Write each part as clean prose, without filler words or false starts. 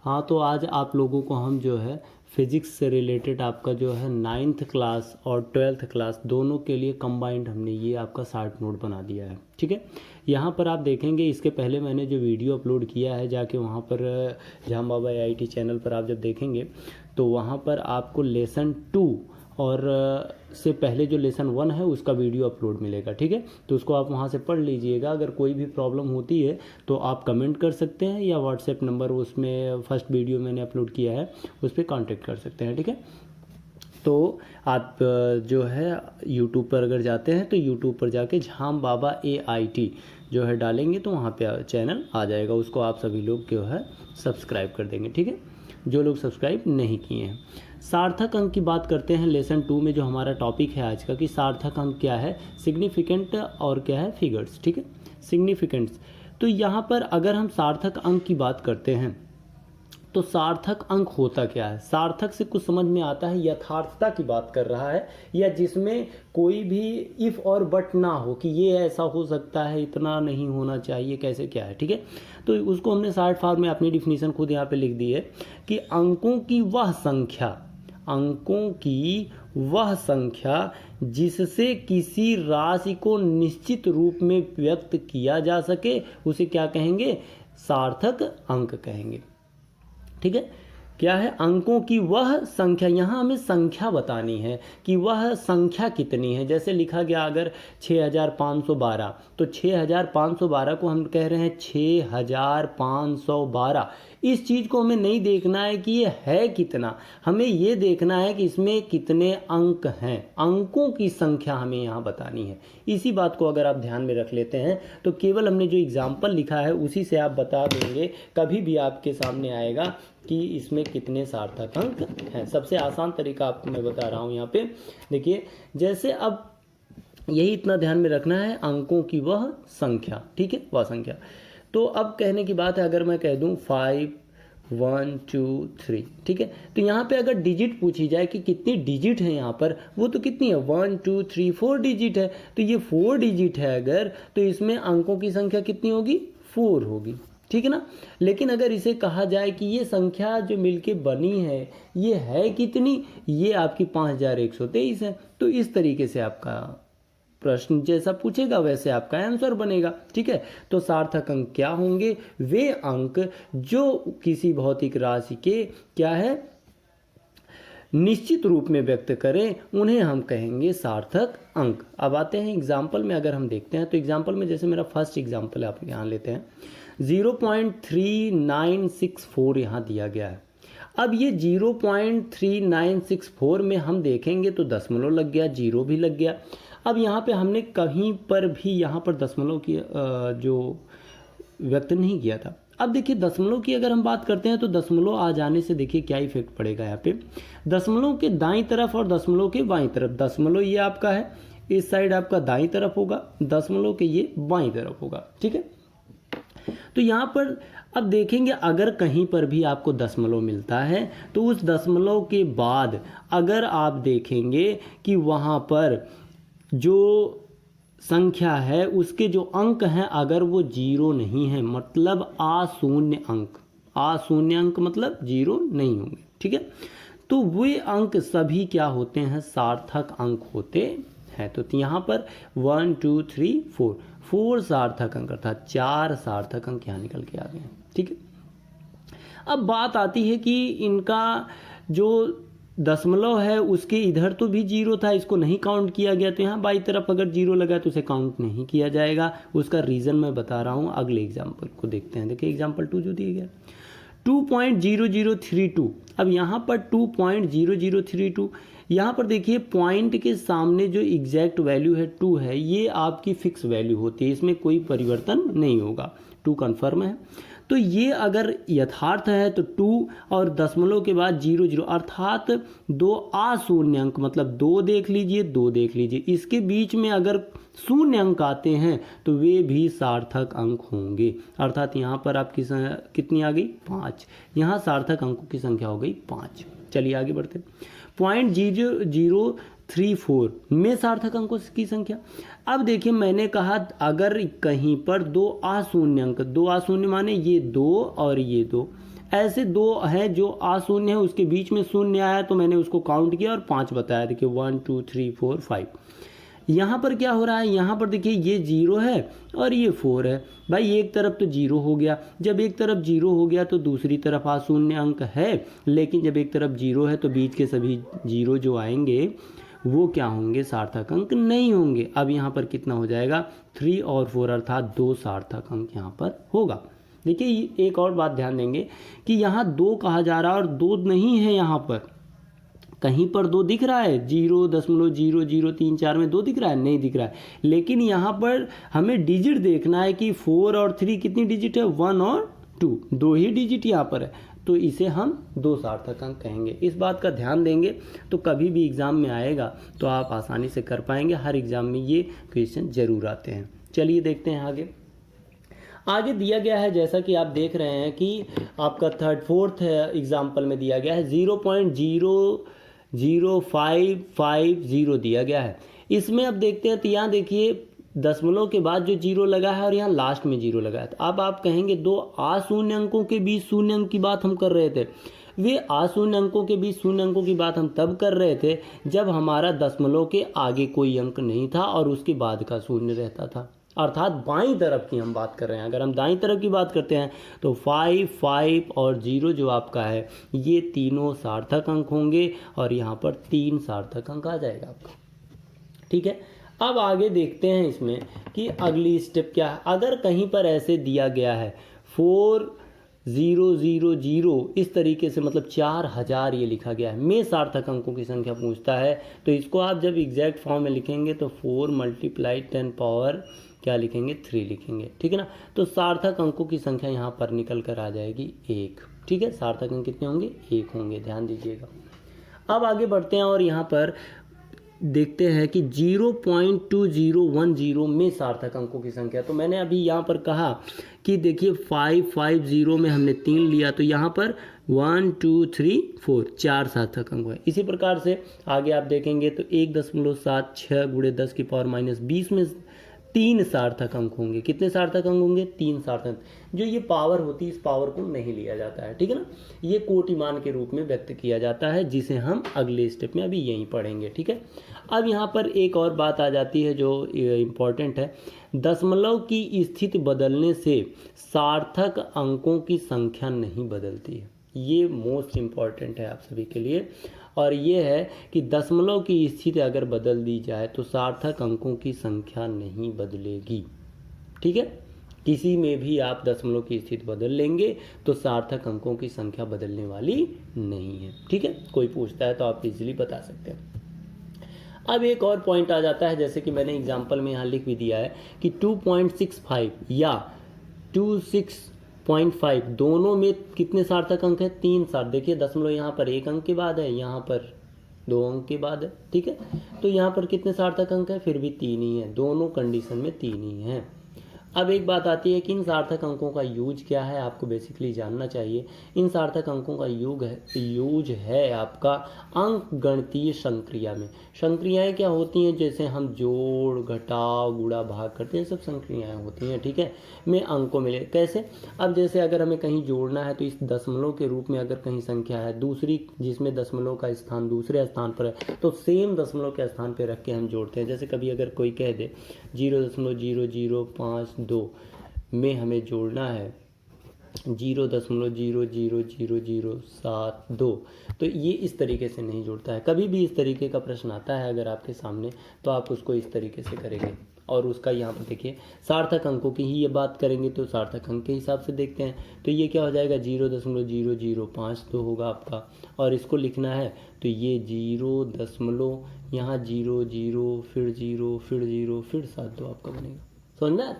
हाँ, तो आज आप लोगों को हम जो है फिज़िक्स से रिलेटेड आपका जो है 9th क्लास और 12th क्लास दोनों के लिए कंबाइंड हमने ये आपका शार्ट नोट बना दिया है। ठीक है, यहाँ पर आप देखेंगे इसके पहले मैंने जो वीडियो अपलोड किया है जाके वहाँ पर जहाँ बाबा AIT चैनल पर आप जब देखेंगे तो वहाँ पर आपको लेसन 2 और से पहले जो लेसन 1 है उसका वीडियो अपलोड मिलेगा। ठीक है, तो उसको आप वहाँ से पढ़ लीजिएगा। अगर कोई भी प्रॉब्लम होती है तो आप कमेंट कर सकते हैं या व्हाट्सएप नंबर उसमें फर्स्ट वीडियो मैंने अपलोड किया है उस पर कांटेक्ट कर सकते हैं। ठीक है, तो आप जो है यूट्यूब पर अगर जाते हैं तो यूट्यूब पर जाके झाम बाबा AIT जो है डालेंगे तो वहाँ पे चैनल आ जाएगा, उसको आप सभी लोग जो है सब्सक्राइब कर देंगे। ठीक है, जो लोग सब्सक्राइब नहीं किए हैं। सार्थक अंक की बात करते हैं लेसन 2 में, जो हमारा टॉपिक है आज का कि सार्थक अंक क्या है, सिग्निफिकेंट और क्या है फिगर्स। ठीक है, सिग्निफिकेंट्स। तो यहाँ पर अगर हम सार्थक अंक की बात करते हैं तो सार्थक अंक होता क्या है। सार्थक से कुछ समझ में आता है यथार्थता की बात कर रहा है, या जिसमें कोई भी इफ़ और बट ना हो कि ये ऐसा हो सकता है, इतना नहीं होना चाहिए, कैसे क्या है। ठीक है, तो उसको हमने शॉर्ट फॉर्म में अपनी डिफिनीशन खुद यहाँ पे लिख दी है कि अंकों की वह संख्या जिससे किसी राशि को निश्चित रूप में व्यक्त किया जा सके उसे क्या कहेंगे, सार्थक अंक कहेंगे। ठीक है, क्या है, अंकों की वह संख्या, यहाँ हमें संख्या बतानी है कि वह संख्या कितनी है। जैसे लिखा गया अगर 6512 तो 6512 को हम कह रहे हैं 6512। इस चीज़ को हमें नहीं देखना है कि ये है कितना, हमें ये देखना है कि इसमें कितने अंक हैं। अंकों की संख्या हमें यहाँ बतानी है। इसी बात को अगर आप ध्यान में रख लेते हैं तो केवल हमने जो एग्जाम्पल लिखा है उसी से आप बता देंगे, कभी भी आपके सामने आएगा कि इसमें कितने सार्थक अंक हैं। सबसे आसान तरीका आपको मैं बता रहा हूँ यहाँ पे। देखिए, जैसे अब यही इतना ध्यान में रखना है, अंकों की वह संख्या। ठीक है, वह संख्या। तो अब कहने की बात है, अगर मैं कह दूं 5 1 2 3, ठीक है, तो यहाँ पे अगर डिजिट पूछी जाए कि कितनी डिजिट है यहाँ पर, वो तो कितनी है 1 2 3 4 डिजिट है। तो ये 4 डिजिट है अगर, तो इसमें अंकों की संख्या कितनी होगी, 4 होगी। ठीक है ना। लेकिन अगर इसे कहा जाए कि ये संख्या जो मिलके बनी है ये है कितनी, ये आपकी 5123 है। तो इस तरीके से आपका प्रश्न जैसा पूछेगा वैसे आपका आंसर बनेगा। ठीक है, तो सार्थक अंक क्या होंगे, वे अंक जो किसी भौतिक राशि के क्या है निश्चित रूप में व्यक्त करें, उन्हें हम कहेंगे सार्थक अंक। अब आते हैं एग्जाम्पल में, अगर हम देखते हैं तो एग्जाम्पल में जैसे मेरा फर्स्ट एग्जाम्पल आप यहाँ लेते हैं 0.3964 यहाँ दिया गया है। अब ये 0.3964 में हम देखेंगे तो दशमलव लग गया, जीरो भी लग गया। अब यहाँ पे हमने कहीं पर भी यहाँ पर दशमलव की जो व्यक्त नहीं किया था। अब देखिए दशमलव की अगर हम बात करते हैं तो दशमलव आ जाने से देखिए क्या इफेक्ट पड़ेगा यहाँ पे, दशमलव के दाईं तरफ और दशमलव के बाईं तरफ। दशमलव ये आपका है, इस साइड आपका दाईं तरफ होगा, दशमलव के ये बाईं तरफ होगा। ठीक है, तो यहाँ पर अब देखेंगे अगर कहीं पर भी आपको दशमलव मिलता है तो उस दशमलव के बाद अगर आप देखेंगे कि वहाँ पर जो संख्या है उसके जो अंक हैं अगर वो जीरो नहीं है, मतलब अशून्य अंक, अशून्य अंक मतलब जीरो नहीं होंगे। ठीक है, तो वे अंक सभी क्या होते हैं, सार्थक अंक होते हैं। तो यहाँ पर 1 2 3 4 सार्थक अंक अर्थात 4 सार्थक अंक यहाँ निकल के आ गए हैं। ठीक है, अब बात आती है कि इनका जो दशमलव है उसके इधर तो भी जीरो था, इसको नहीं काउंट किया गया, तो यहाँ बाई तरफ अगर जीरो लगा तो उसे काउंट नहीं किया जाएगा। उसका रीज़न मैं बता रहा हूँ, अगले एग्जाम्पल को देखते हैं। देखिए एग्जाम्पल 2 जो दिया गया 2.0032। अब यहाँ पर 2.0032, यहाँ पर देखिए पॉइंट के सामने जो एग्जैक्ट वैल्यू है 2 है, ये आपकी फिक्स वैल्यू होती है, इसमें कोई परिवर्तन नहीं होगा, 2 कन्फर्म है। तो ये अगर यथार्थ है तो 2 और दशमलव के बाद 00 अर्थात 2 अशून्य अंक, मतलब 2 देख लीजिए 2 देख लीजिए, इसके बीच में अगर शून्य अंक आते हैं तो वे भी सार्थक अंक होंगे। अर्थात यहाँ पर आपकी कितनी आ गई, 5। यहाँ सार्थक अंकों की संख्या हो गई 5। चलिए आगे बढ़ते हैं। 0.0034 में सार्थक अंकों की संख्या। अब देखिए मैंने कहा अगर कहीं पर 2 अशून्य अंक, 2 अशून्य माने ये 2 और ये 2, ऐसे 2 हैं जो अशून्य है, उसके बीच में शून्य आया तो मैंने उसको काउंट किया और 5 बताया। देखिए 1 2 3 4 5। यहाँ पर क्या हो रहा है, यहाँ पर देखिए ये 0 है और ये 4 है। भाई एक तरफ तो 0 हो गया, जब एक तरफ 0 हो गया तो दूसरी तरफ अशून्य अंक है, लेकिन जब एक तरफ 0 है तो बीच के सभी 0 जो आएंगे वो क्या होंगे, सार्थक अंक नहीं होंगे। अब यहाँ पर कितना हो जाएगा, 3 और 4 अर्थात 2 सार्थक अंक यहाँ पर होगा। देखिए एक और बात ध्यान देंगे कि यहाँ 2 कहा जा रहा है और 2 नहीं है, यहाँ पर कहीं पर 2 दिख रहा है, 0.0003 में 2 दिख रहा है, नहीं दिख रहा है। लेकिन यहाँ पर हमें डिजिट देखना है कि 4 और 3 कितनी डिजिट है, 1 और 2, 2 ही डिजिट यहाँ पर है, तो इसे हम 2 सार्थक अंक कहेंगे। इस बात का ध्यान देंगे तो कभी भी एग्ज़ाम में आएगा तो आप आसानी से कर पाएंगे। हर एग्ज़ाम में ये क्वेश्चन जरूर आते हैं। चलिए देखते हैं आगे दिया गया है, जैसा कि आप देख रहे हैं कि आपका 4th एग्जाम्पल में दिया गया है 0.00550 दिया गया है। इसमें अब देखते हैं तो यहाँ देखिए दशमलव के बाद जो 0 लगा है और यहाँ लास्ट में 0 लगा है। तो अब आप कहेंगे 2 अशून्य अंकों के बीच शून्य अंक की बात हम कर रहे थे। वे अशून्य अंकों के बीच शून्य अंकों की बात हम तब कर रहे थे जब हमारा दशमलव के आगे कोई अंक नहीं था और उसके बाद का शून्य रहता था, अर्थात बाईं तरफ की हम बात कर रहे हैं। अगर हम दाईं तरफ की बात करते हैं तो 5, 5 और 0 जो आपका है ये तीनों सार्थक अंक होंगे और यहाँ पर 3 सार्थक अंक आ जाएगा आपका। ठीक है, अब आगे देखते हैं इसमें कि अगली स्टेप क्या है। अगर कहीं पर ऐसे दिया गया है 4000 इस तरीके से, मतलब 4000 ये लिखा गया है, में सार्थक अंकों की संख्या पूछता है, तो इसको आप जब एग्जैक्ट फॉर्म में लिखेंगे तो 4 × 10 पावर क्या लिखेंगे, 3 लिखेंगे। ठीक है ना, तो सार्थक अंकों की संख्या यहाँ पर निकल कर आ जाएगी 1। ठीक है, सार्थक अंक कितने होंगे, 1 होंगे, ध्यान दीजिएगा। अब आगे बढ़ते हैं और यहाँ पर देखते हैं कि 0.2010 में सार्थक अंकों की संख्या। तो मैंने अभी यहाँ पर कहा कि देखिए 550 में हमने 3 लिया, तो यहाँ पर 1 2 3 4 4 सार्थक अंक है। इसी प्रकार से आगे आप देखेंगे तो 1.76 × 10⁻20 में 3 सार्थक अंक होंगे। कितने सार्थक अंक होंगे, 3 सार्थक। जो ये पावर होती है इस पावर को नहीं लिया जाता है, ठीक है ना, ये कोटिमान के रूप में व्यक्त किया जाता है, जिसे हम अगले स्टेप में अभी यहीं पढ़ेंगे। ठीक है, अब यहाँ पर एक और बात आ जाती है जो इम्पॉर्टेंट है। दशमलव की स्थिति बदलने से सार्थक अंकों की संख्या नहीं बदलती है। ये मोस्ट इम्पॉर्टेंट है आप सभी के लिए, और ये है कि दशमलव की स्थिति अगर बदल दी जाए तो सार्थक अंकों की संख्या नहीं बदलेगी। ठीक है, किसी में भी आप दशमलव की स्थिति बदल लेंगे तो सार्थक अंकों की संख्या बदलने वाली नहीं है। ठीक है, कोई पूछता है तो आप इजीली बता सकते हैं। अब एक और पॉइंट आ जाता है, जैसे कि मैंने एग्जाम्पल में यहाँ लिख भी दिया है कि 2.65 या 26.5 दोनों में कितने सार्थक अंक है, 3 सार्थक। देखिए दशमलव यहाँ पर 1 अंक के बाद है, यहाँ पर 2 अंक के बाद है। ठीक है, तो यहाँ पर कितने सार्थक अंक है, फिर भी 3 ही है, दोनों कंडीशन में 3 ही है। अब एक बात आती है कि इन सार्थक अंकों का यूज क्या है, आपको बेसिकली जानना चाहिए। इन सार्थक अंकों का यूज है आपका अंक गणितीय संक्रिया में। संक्रियाएं क्या होती हैं, जैसे हम जोड़ घटाव गुणा भाग करते हैं, सब संक्रियाएं होती हैं। ठीक है, में अंकों मिले कैसे, अब जैसे अगर हमें कहीं जोड़ना है तो इस दशमलव के रूप में अगर कहीं संख्या है दूसरी जिसमें दशमलव का स्थान दूसरे स्थान पर है तो सेम दशमलव के स्थान पर रख के हम जोड़ते हैं। जैसे कभी अगर कोई कह दे 0.0052 में हमें जोड़ना है 0.000072, तो ये इस तरीके से नहीं जुड़ता है। कभी भी इस तरीके का प्रश्न आता है अगर आपके सामने तो आप उसको इस तरीके से करेंगे, और उसका यहाँ पर देखिए सार्थक अंकों की ही ये बात करेंगे तो सार्थक अंक के हिसाब से देखते हैं। तो ये क्या हो जाएगा, 0.0052 होगा आपका, और इसको लिखना है तो ये 0. यहाँ 0 0 फिर 0 फिर 0 फिर 72 आपका बनेगा। समझना है,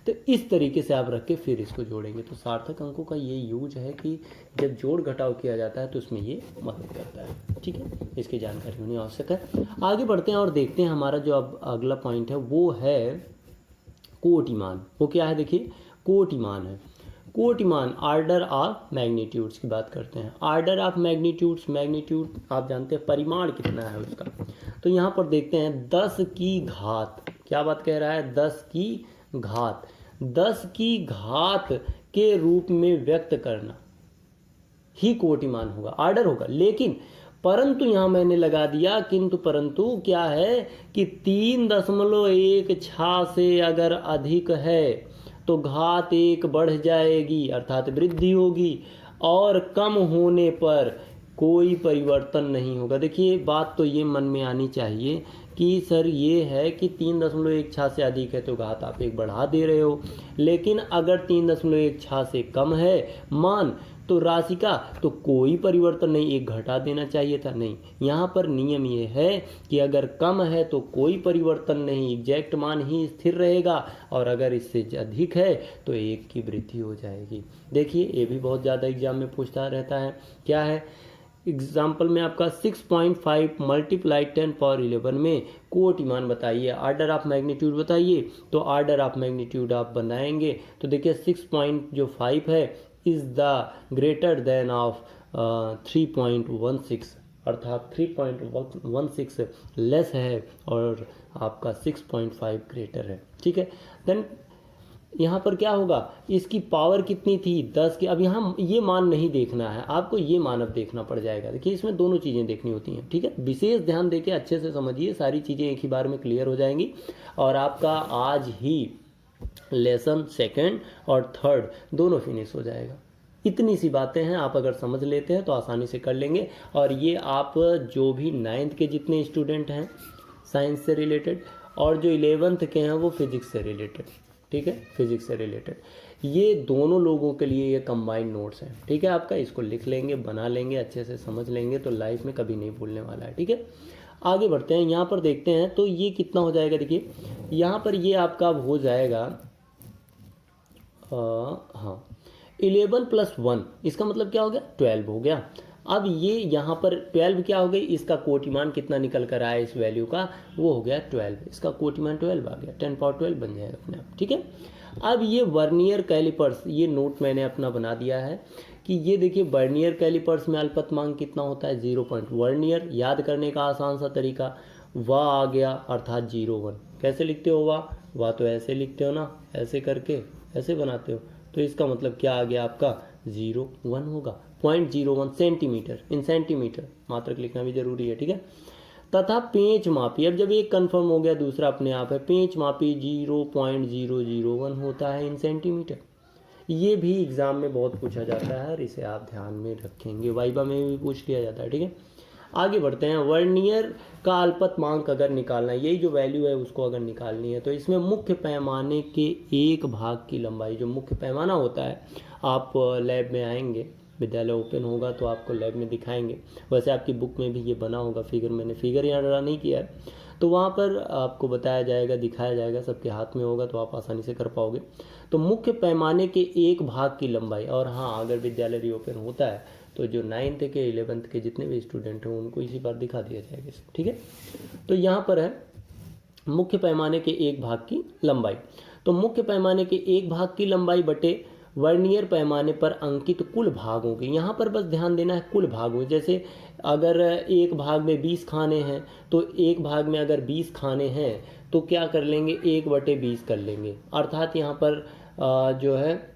तो इस तरीके से आप रख के फिर इसको जोड़ेंगे। तो सार्थक अंकों का ये यूज है कि जब जोड़ घटाव किया जाता है तो उसमें ये मदद करता है। ठीक है, इसकी जानकारी होनी आवश्यक है। आगे बढ़ते हैं और देखते हैं हमारा जो अब अगला पॉइंट है वो है कोटिमान। वो क्या है, देखिए कोटिमान है। कोटिमान ऑर्डर ऑफ मैग्नीट्यूड्स की बात करते हैं। ऑर्डर ऑफ मैग्नीट्यूड्स, मैग्नीट्यूड आप जानते हैं परिमाण कितना है उसका। तो यहाँ पर देखते हैं 10 की घात, क्या बात कह रहा है, 10 की घात, 10 की घात के रूप में व्यक्त करना। ही कोटिमान होगा, ऑर्डर होगा। लेकिन परंतु यहाँ मैंने लगा दिया किंतु परंतु क्या है कि 3.16 से अगर अधिक है तो घात 1 बढ़ जाएगी अर्थात वृद्धि होगी, और कम होने पर कोई परिवर्तन नहीं होगा। देखिए बात तो ये मन में आनी चाहिए कि सर ये है कि 3.16 से अधिक है तो घात आप 1 बढ़ा दे रहे हो, लेकिन अगर 3.16 से कम है मान तो राशि का तो कोई परिवर्तन नहीं, 1 घटा देना चाहिए था। नहीं, यहाँ पर नियम ये है कि अगर कम है तो कोई परिवर्तन नहीं, एग्जैक्ट मान ही स्थिर रहेगा, और अगर इससे अधिक है तो 1 की वृद्धि हो जाएगी। देखिए ये भी बहुत ज़्यादा एग्जाम में पूछता रहता है। क्या है एग्जाम्पल में आपका 6.5 मल्टीप्लाई 10⁻11 में कोटिमान बताइए, ऑर्डर ऑफ मैग्नीट्यूड बताइए। तो ऑर्डर ऑफ मैग्नीट्यूड आप बनाएंगे तो देखिए 6.5 है is the greater than of 3.16 अर्थात 3.16 लेस है और आपका 6.5 ग्रेटर है। ठीक है, देन यहाँ पर क्या होगा, इसकी पावर कितनी थी 10 की। अब यहाँ ये मान नहीं देखना है आपको, ये मान अब देखना पड़ जाएगा। देखिए इसमें दोनों चीज़ें देखनी होती हैं। ठीक है, विशेष ध्यान देके अच्छे से समझिए, सारी चीज़ें एक ही बार में क्लियर हो जाएंगी और आपका आज ही लेसन 2nd और 3rd दोनों फिनिश हो जाएगा। इतनी सी बातें हैं, आप अगर समझ लेते हैं तो आसानी से कर लेंगे। और ये आप जो भी 9th के जितने स्टूडेंट हैं साइंस से रिलेटेड और जो 11th के हैं वो फिजिक्स से रिलेटेड, ठीक है, फिजिक्स से रिलेटेड, ये दोनों लोगों के लिए ये कंबाइंड नोट्स हैं। ठीक है, आपका इसको लिख लेंगे, बना लेंगे, अच्छे से समझ लेंगे तो लाइफ में कभी नहीं भूलने वाला है। ठीक है, आगे बढ़ते हैं। यहाँ पर देखते हैं तो ये कितना हो जाएगा। देखिए यहाँ पर ये आपका अब हो जाएगा हाँ 11 + 1, इसका मतलब क्या हो गया 12 हो गया। अब ये यहाँ पर 12 क्या हो गई, इसका कोटिमान कितना निकल कर आया इस वैल्यू का, वो हो गया 12, इसका कोटिमान 12 आ गया, 10⁻12 बन जाएगा अपने आप। ठीक है, अब ये वर्नियर कैलिपर्स, ये नोट मैंने अपना बना दिया है कि ये देखिए वर्नियर कैलिपर्स में अल्पतमांक कितना होता है 0. वर्नियर याद करने का आसान सा तरीका, वाह आ गया अर्थात 0.1। कैसे लिखते हो वाह तो ऐसे लिखते हो ना, ऐसे करके ऐसे बनाते हो, तो इसका मतलब क्या आ गया आपका 0.1 होगा। 0.01 सेंटीमीटर, इन सेंटीमीटर मात्रक लिखना भी जरूरी है। ठीक है, तथा पेंच मापी, अब जब एक कंफर्म हो गया दूसरा अपने आप है, पेंच मापी 0.001 होता है इन सेंटीमीटर। ये भी एग्जाम में बहुत पूछा जाता है और इसे आप ध्यान में रखेंगे, वाइवा में भी पूछ लिया जाता है। ठीक है, आगे बढ़ते हैं। वर्नियर का अल्पतमांक अगर निकालना है, यही जो वैल्यू है उसको अगर निकालनी है तो इसमें मुख्य पैमाने के 1 भाग की लंबाई, जो मुख्य पैमाना होता है, आप लैब में आएंगे, विद्यालय ओपन होगा तो आपको लैब में दिखाएंगे। वैसे आपकी बुक में भी ये बना होगा फिगर, मैंने फिगर यहाँ ड्रा नहीं किया है, तो वहाँ पर आपको बताया जाएगा, दिखाया जाएगा, सबके हाथ में होगा तो आप आसानी से कर पाओगे। तो मुख्य पैमाने के 1 भाग की लंबाई, और हाँ अगर विद्यालय रीओपन होता है तो जो 9th के 11th के जितने भी स्टूडेंट हैं उनको इसी बार दिखा दिया जाएगा। ठीक है, तो यहाँ पर है मुख्य पैमाने के 1 भाग की लंबाई, तो मुख्य पैमाने के 1 भाग की लंबाई बटे वर्नियर पैमाने पर अंकित कुल भागों की। यहाँ पर बस ध्यान देना है कुल भागों, जैसे अगर एक भाग में 20 खाने हैं तो एक भाग में अगर 20 खाने हैं तो क्या कर लेंगे 1/20 कर लेंगे, अर्थात यहाँ पर जो है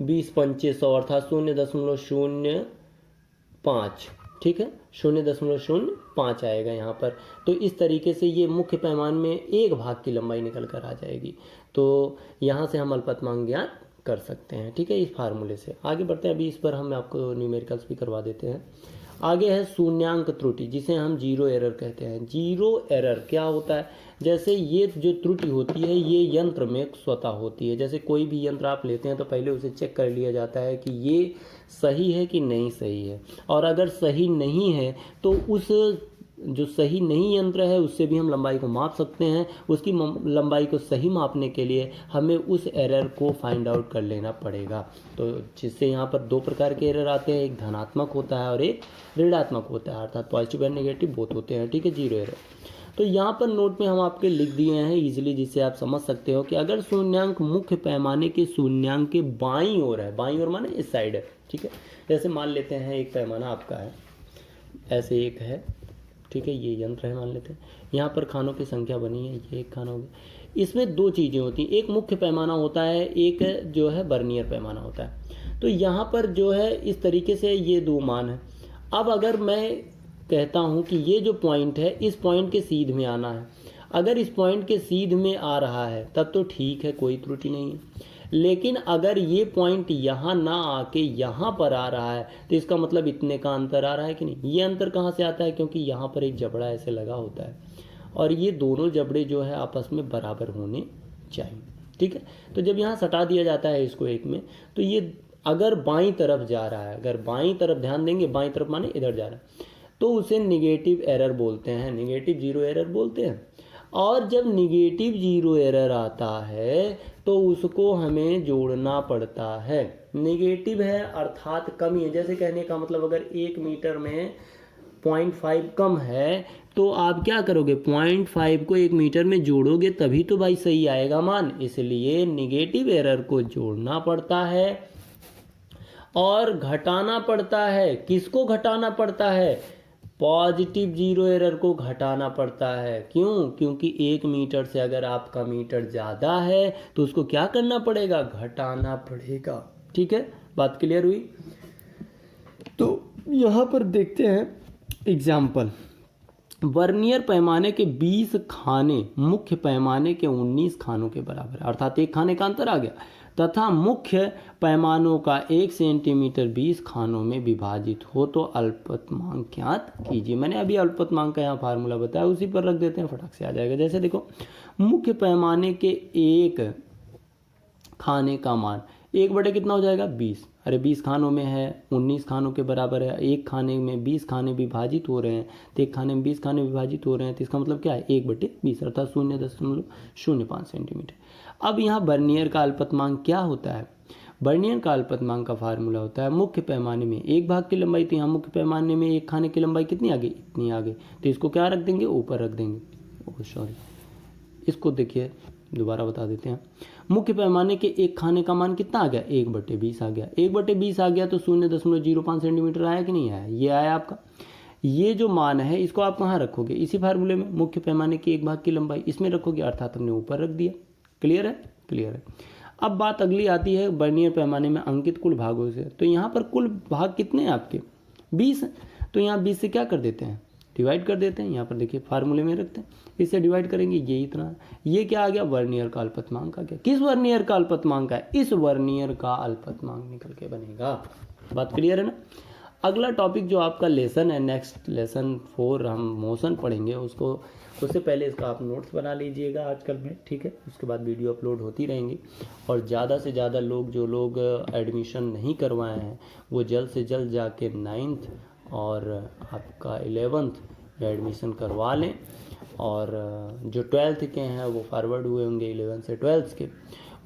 20 पंचे 100 अर्थात 0.05, ठीक है 0.05 आएगा यहाँ पर। तो इस तरीके से ये मुख्य पैमाने में 1 भाग की लंबाई निकल कर आ जाएगी। तो यहाँ से हम अल्पतमांक ज्ञात कर सकते हैं। ठीक है, इस फार्मूले से आगे बढ़ते हैं। अभी इस पर हम आपको न्यूमेरिकल्स भी करवा देते हैं। आगे है शून्यांक त्रुटि, जिसे हम जीरो एरर कहते हैं। जीरो एरर क्या होता है, जैसे ये जो त्रुटि होती है ये यंत्र में स्वतः होती है। जैसे कोई भी यंत्र आप लेते हैं तो पहले उसे चेक कर लिया जाता है कि ये सही है कि नहीं सही है, और अगर सही नहीं है तो उस जो सही नहीं यंत्र है उससे भी हम लंबाई को माप सकते हैं। उसकी लंबाई को सही मापने के लिए हमें उस एरर को फाइंड आउट कर लेना पड़ेगा। तो जिससे यहाँ पर 2 प्रकार के एरर आते हैं, एक धनात्मक होता है और एक ऋणात्मक होता है, अर्थात पॉजिटिव एंड नेगेटिव बोथ होते हैं। ठीक है, जीरो एरर। तो यहाँ पर नोट में हम आपके लिख दिए हैं इजीली, जिससे आप समझ सकते हो कि अगर शून्यांक मुख्य पैमाने के शून्यांक के बाईं ओर है, बाईं ओर माने इस साइड है। ठीक है, जैसे मान लेते हैं एक पैमाना आपका है, ऐसे एक है, ठीक है, ये यंत्र है मान लेते हैं। यहाँ पर खानों की संख्या बनी है, ये एक खाना हो गया। इसमें दो चीज़ें होती हैं, एक मुख्य पैमाना होता है, एक जो है वर्नियर पैमाना होता है। तो यहाँ पर जो है इस तरीके से ये दो मान है। अब अगर मैं कहता हूँ कि ये जो पॉइंट है इस पॉइंट के सीध में आना है, अगर इस पॉइंट के सीध में आ रहा है तब तो ठीक है, कोई त्रुटि नहीं है। लेकिन अगर ये पॉइंट यहाँ ना आके यहाँ पर आ रहा है तो इसका मतलब इतने का अंतर आ रहा है कि नहीं। ये अंतर कहाँ से आता है, क्योंकि यहाँ पर एक जबड़ा ऐसे लगा होता है और ये दोनों जबड़े जो है आपस में बराबर होने चाहिए, ठीक है। तो जब यहाँ सटा दिया जाता है इसको एक में, तो ये अगर बाईं तरफ जा रहा है, अगर बाईं तरफ ध्यान देंगे, बाईं तरफ माने इधर जा रहा है, तो उसे निगेटिव एरर बोलते हैं, निगेटिव जीरो एरर बोलते हैं। और जब निगेटिव जीरो एरर आता है तो उसको हमें जोड़ना पड़ता है। निगेटिव है अर्थात कमी है, जैसे कहने का मतलब अगर 1 मीटर में 0.5 कम है तो आप क्या करोगे, 0.5 को 1 मीटर में जोड़ोगे तभी तो भाई सही आएगा मान। इसलिए निगेटिव एरर को जोड़ना पड़ता है और घटाना पड़ता है। किसको घटाना पड़ता है, पॉजिटिव जीरो एरर को घटाना पड़ता है। क्यों, क्योंकि 1 मीटर से अगर आपका मीटर ज़्यादा है तो उसको क्या करना पड़ेगा, घटाना पड़ेगा, ठीक है। बात क्लियर हुई। तो यहाँ पर देखते हैं एग्जाम्पल। वर्नियर पैमाने के 20 खाने मुख्य पैमाने के 19 खानों के बराबर है, अर्थात 1 खाने का अंतर आ गया, तथा मुख्य पैमानों का 1 सेंटीमीटर 20 खानों में विभाजित हो तो अल्पतमांक ज्ञात कीजिए। मैंने अभी अल्पतमांक का यहाँ फार्मूला बताया, उसी पर रख देते हैं, फटाक से आ जाएगा। जैसे देखो, मुख्य पैमाने के 1 खाने का मान 1 बटे कितना हो जाएगा, 20। अरे 20 खानों में है, 19 खानों के बराबर है। 1 खाने में 20 खाने विभाजित हो रहे हैं, तो 1 खाने में 20 खाने विभाजित हो रहे हैं, तो इसका मतलब क्या है, 1 बटे 20 अर्थात 0.05 सेंटीमीटर। अब यहाँ वर्नियर का अल्पतमांक क्या होता है, वर्नियर का अल्पतमांक का फार्मूला होता है मुख्य पैमाने में 1 भाग की लंबाई। तो यहाँ मुख्य पैमाने में 1 खाने की लंबाई कितनी आ गई, इतनी आ गई, तो इसको क्या रख देंगे, ऊपर रख देंगे। ओह सॉरी, इसको देखिए दोबारा बता देते हैं। मुख्य पैमाने के 1 खाने का मान कितना आ गया, 1 बटे 20 आ गया। 1 बटे 20 आ गया तो 0.05 सेंटीमीटर आया कि नहीं आया, ये आया आपका। ये जो मान है इसको आप कहाँ रखोगे, इसी फार्मूले में, मुख्य पैमाने के 1 भाग की लंबाई इसमें रखोगे, अर्थात हमने ऊपर रख दिया। क्लियर है, क्लियर है। अब बात अगली आती है वर्नियर पैमाने में अंकित कुल भागों से। तो यहाँ पर कुल भाग कितने हैं आपके, 20। तो यहाँ 20 से क्या कर देते हैं, डिवाइड कर देते हैं। यहाँ पर देखिए फार्मूले में रखते हैं, इससे डिवाइड करेंगे, ये इतना है। ये क्या आ गया, वर्नियर का अल्पतमांक आ गया। किस वर्नियर का अल्पतमांक है, इस वर्नियर का अल्पतमांक निकल के बनेगा। बात क्लियर है ना। अगला टॉपिक जो आपका लेसन है, नेक्स्ट लेसन 4 हम मोशन पढ़ेंगे, उससे पहले इसका आप नोट्स बना लीजिएगा आजकल में, ठीक है। उसके बाद वीडियो अपलोड होती रहेंगी और ज़्यादा से ज़्यादा लोग, जो लोग एडमिशन नहीं करवाए हैं, वो जल्द से जल्द जाके 9th और आपका 11th में एडमिशन करवा लें। और जो 12th के हैं वो फॉरवर्ड हुए होंगे 11 से 12th के,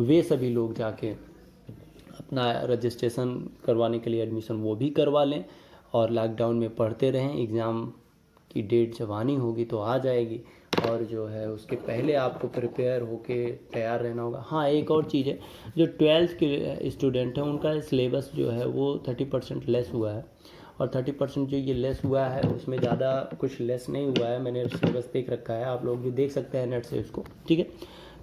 वे सभी लोग जाके अपना रजिस्ट्रेशन करवाने के लिए एडमिशन वो भी करवा लें और लॉकडाउन में पढ़ते रहें। एग्ज़ाम की डेट जब आनी होगी तो आ जाएगी, और जो है उसके पहले आपको प्रिपेयर होके तैयार रहना होगा। हाँ, एक और चीज़ है, जो 12th के स्टूडेंट हैं उनका सिलेबस जो है वो 30% लेस हुआ है, और 30% जो ये लेस हुआ है उसमें ज़्यादा कुछ लेस नहीं हुआ है। मैंने सिलेबस देख रखा है, आप लोग भी देख सकते हैं नेट से उसको, ठीक है।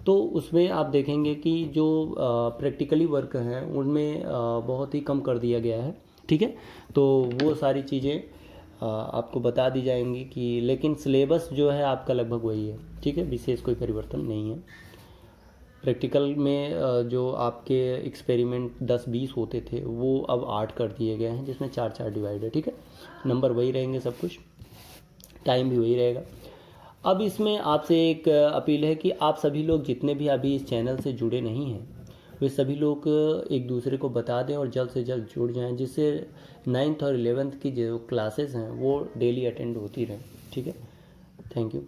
तो उसमें आप देखेंगे कि जो प्रैक्टिकली वर्क हैं उनमें बहुत ही कम कर दिया गया है, ठीक है। तो वो सारी चीज़ें आपको बता दी जाएंगी कि, लेकिन सिलेबस जो है आपका लगभग वही है, ठीक है, विशेष कोई परिवर्तन नहीं है। प्रैक्टिकल में जो आपके एक्सपेरिमेंट 10-20 होते थे वो अब 8 कर दिए गए हैं, जिसमें 4-4 डिवाइड है, ठीक है। नंबर वही रहेंगे, सब कुछ टाइम भी वही रहेगा। अब इसमें आपसे एक अपील है कि आप सभी लोग जितने भी अभी इस चैनल से जुड़े नहीं हैं, वे सभी लोग एक दूसरे को बता दें और जल्द से जल्द जुड़ जाएं, जिससे 9th और 11th की जो क्लासेस हैं वो डेली अटेंड होती रहें, ठीक है। Thank you.